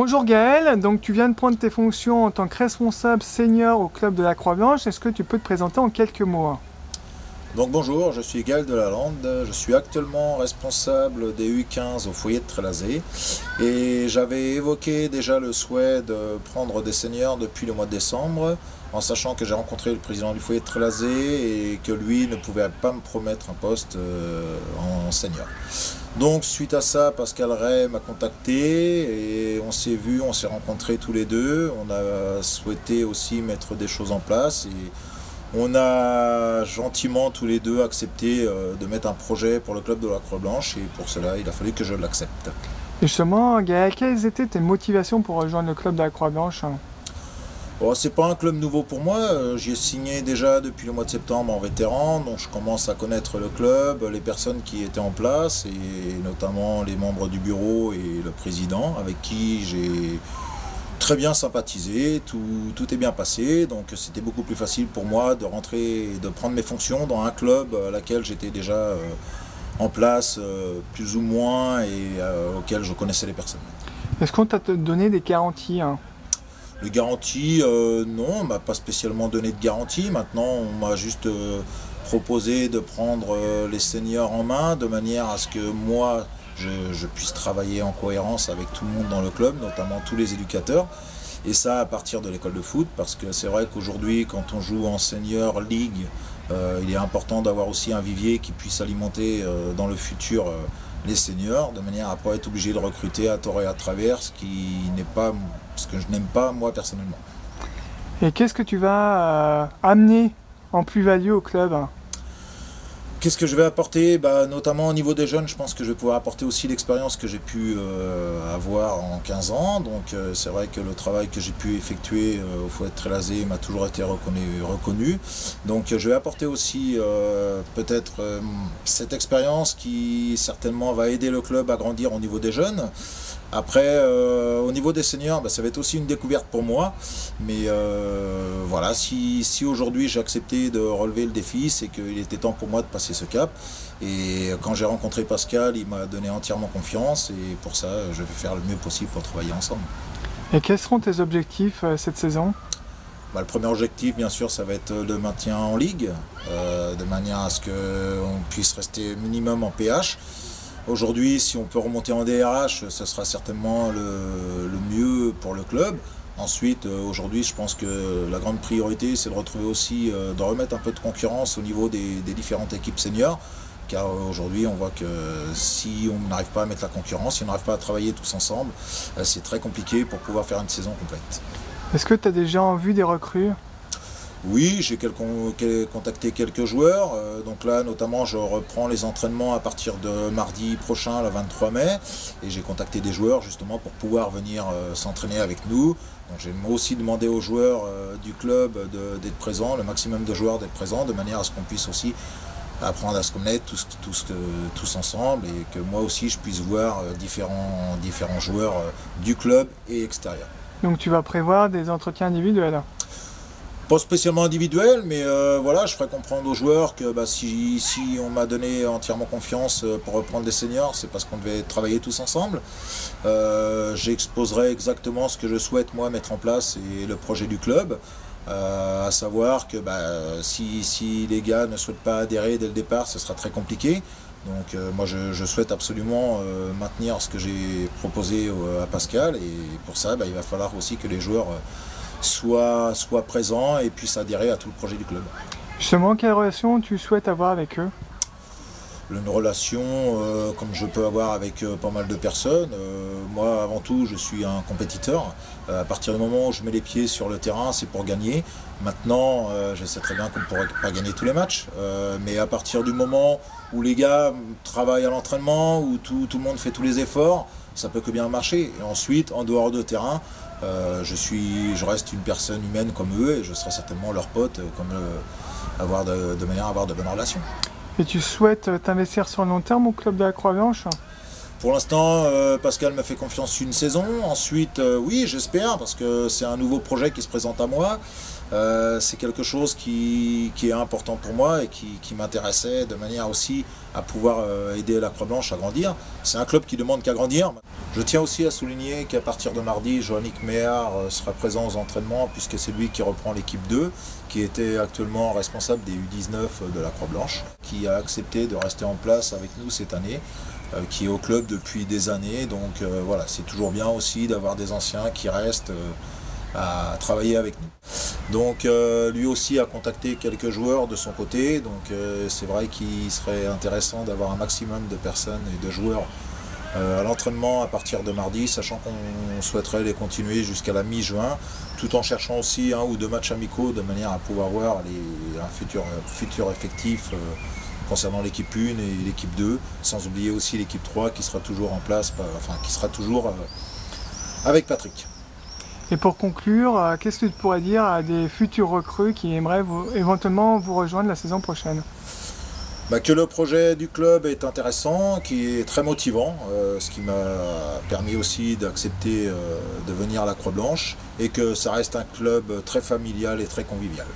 Bonjour Gaël, donc tu viens de prendre tes fonctions en tant que responsable senior au club de la Croix-Blanche. Est-ce que tu peux te présenter en quelques mots? Donc bonjour, je suis Gaël Delalande, je suis actuellement responsable des U15 au foyer de Trélazé et j'avais évoqué déjà le souhait de prendre des seniors depuis le mois de décembre en sachant que j'ai rencontré le président du foyer de Trélazé et que lui ne pouvait pas me promettre un poste en senior. Donc suite à ça, Pascal Ray m'a contacté et on s'est vu, on s'est rencontrés tous les deux, on a souhaité aussi mettre des choses en place et on a gentiment tous les deux accepté de mettre un projet pour le club de la Croix-Blanche et pour cela il a fallu que je l'accepte. Et justement, Gaël, quelles étaient tes motivations pour rejoindre le club de la Croix-Blanche? Bon, c'est pas un club nouveau pour moi, j'y ai signé déjà depuis le mois de septembre en vétéran, donc je commence à connaître le club, les personnes qui étaient en place et notamment les membres du bureau et le président avec qui j'ai très bien sympathisé, tout est bien passé, donc c'était beaucoup plus facile pour moi de rentrer et de prendre mes fonctions dans un club à laquelle j'étais déjà en place plus ou moins et auquel je connaissais les personnes. Est-ce qu'on t'a donné des garanties? Les garanties, non, on m'a pas spécialement donné de garantie. Maintenant, on m'a juste proposé de prendre les seniors en main de manière à ce que moi, je puisse travailler en cohérence avec tout le monde dans le club, notamment tous les éducateurs. Et ça à partir de l'école de foot, parce que c'est vrai qu'aujourd'hui, quand on joue en senior league, il est important d'avoir aussi un vivier qui puisse alimenter dans le futur les seniors, de manière à ne pas être obligé de recruter à tort et à travers, ce que je n'aime pas moi personnellement. Et qu'est-ce que tu vas amener en plus-value au club? Qu'est-ce que je vais apporter? Notamment au niveau des jeunes, je pense que je vais pouvoir apporter aussi l'expérience que j'ai pu avoir en 15 ans. Donc c'est vrai que le travail que j'ai pu effectuer au foyer de Trélazé m'a toujours été reconnu. Donc je vais apporter aussi peut-être cette expérience qui certainement va aider le club à grandir au niveau des jeunes. Après, au niveau des seniors, ça va être aussi une découverte pour moi. Mais voilà, si aujourd'hui j'ai accepté de relever le défi, c'est qu'il était temps pour moi de passer ce cap. Et quand j'ai rencontré Pascal, il m'a donné entièrement confiance. Et pour ça, je vais faire le mieux possible pour travailler ensemble. Et quels seront tes objectifs cette saison? Le premier objectif, bien sûr, ça va être le maintien en Ligue, de manière à ce qu'on puisse rester minimum en PH. Aujourd'hui, si on peut remonter en DRH, ce sera certainement le mieux pour le club. Ensuite, aujourd'hui, je pense que la grande priorité, c'est de retrouver aussi, de remettre un peu de concurrence au niveau des différentes équipes seniors. Car aujourd'hui, on voit que si on n'arrive pas à mettre la concurrence, si on n'arrive pas à travailler tous ensemble, c'est très compliqué pour pouvoir faire une saison complète. Est-ce que tu as déjà en vue des recrues? Oui, j'ai contacté quelques joueurs, donc là notamment je reprends les entraînements à partir de mardi prochain, le 23 mai, et j'ai contacté des joueurs justement pour pouvoir venir s'entraîner avec nous. Donc j'ai aussi demandé aux joueurs du club d'être présents, le maximum de joueurs d'être présents, de manière à ce qu'on puisse aussi apprendre à se connaître tous ensemble et que moi aussi je puisse voir différents joueurs du club et extérieurs. Donc tu vas prévoir des entretiens individuels? Pas spécialement individuel, mais voilà, je ferai comprendre aux joueurs que si on m'a donné entièrement confiance pour reprendre des seniors, c'est parce qu'on devait travailler tous ensemble. J'exposerai exactement ce que je souhaite moi mettre en place et le projet du club, à savoir que si les gars ne souhaitent pas adhérer dès le départ, ce sera très compliqué. Donc moi je souhaite absolument maintenir ce que j'ai proposé à Pascal et pour ça il va falloir aussi que les joueurs soient présents et puissent adhérer à tout le projet du club. Justement, quelle relation tu souhaites avoir avec eux? Une relation comme je peux avoir avec pas mal de personnes. Moi, avant tout, je suis un compétiteur. À partir du moment où je mets les pieds sur le terrain, c'est pour gagner. Maintenant, je sais très bien qu'on ne pourrait pas gagner tous les matchs. Mais à partir du moment où les gars travaillent à l'entraînement, où tout le monde fait tous les efforts, ça peut que bien marcher. Et ensuite, en dehors de terrain, je reste une personne humaine comme eux et je serai certainement leur pote, de manière à avoir de bonnes relations. Et tu souhaites t'investir sur le long terme au club de la Croix-Blanche? Pour l'instant, Pascal m'a fait confiance une saison. Ensuite, oui, j'espère, parce que c'est un nouveau projet qui se présente à moi. C'est quelque chose qui est important pour moi et qui m'intéressait de manière aussi à pouvoir aider la Croix-Blanche à grandir. C'est un club qui demande qu'à grandir. Je tiens aussi à souligner qu'à partir de mardi, Joannick Méhard sera présent aux entraînements puisque c'est lui qui reprend l'équipe 2, qui était actuellement responsable des U19 de la Croix-Blanche, qui a accepté de rester en place avec nous cette année, qui est au club depuis des années. Donc voilà, c'est toujours bien aussi d'avoir des anciens qui restent à travailler avec nous. Donc lui aussi a contacté quelques joueurs de son côté, donc c'est vrai qu'il serait intéressant d'avoir un maximum de personnes et de joueurs à l'entraînement à partir de mardi, sachant qu'on souhaiterait les continuer jusqu'à la mi-juin, tout en cherchant aussi 1 ou 2 matchs amicaux de manière à pouvoir voir un futur effectif concernant l'équipe 1 et l'équipe 2, sans oublier aussi l'équipe 3 qui sera toujours en place, enfin qui sera toujours avec Patrick. Et pour conclure, qu'est-ce que tu pourrais dire à des futurs recrues qui aimeraient éventuellement vous rejoindre la saison prochaine? Que le projet du club est intéressant, qui est très motivant, ce qui m'a permis aussi d'accepter de venir à la Croix-Blanche, et que ça reste un club très familial et très convivial.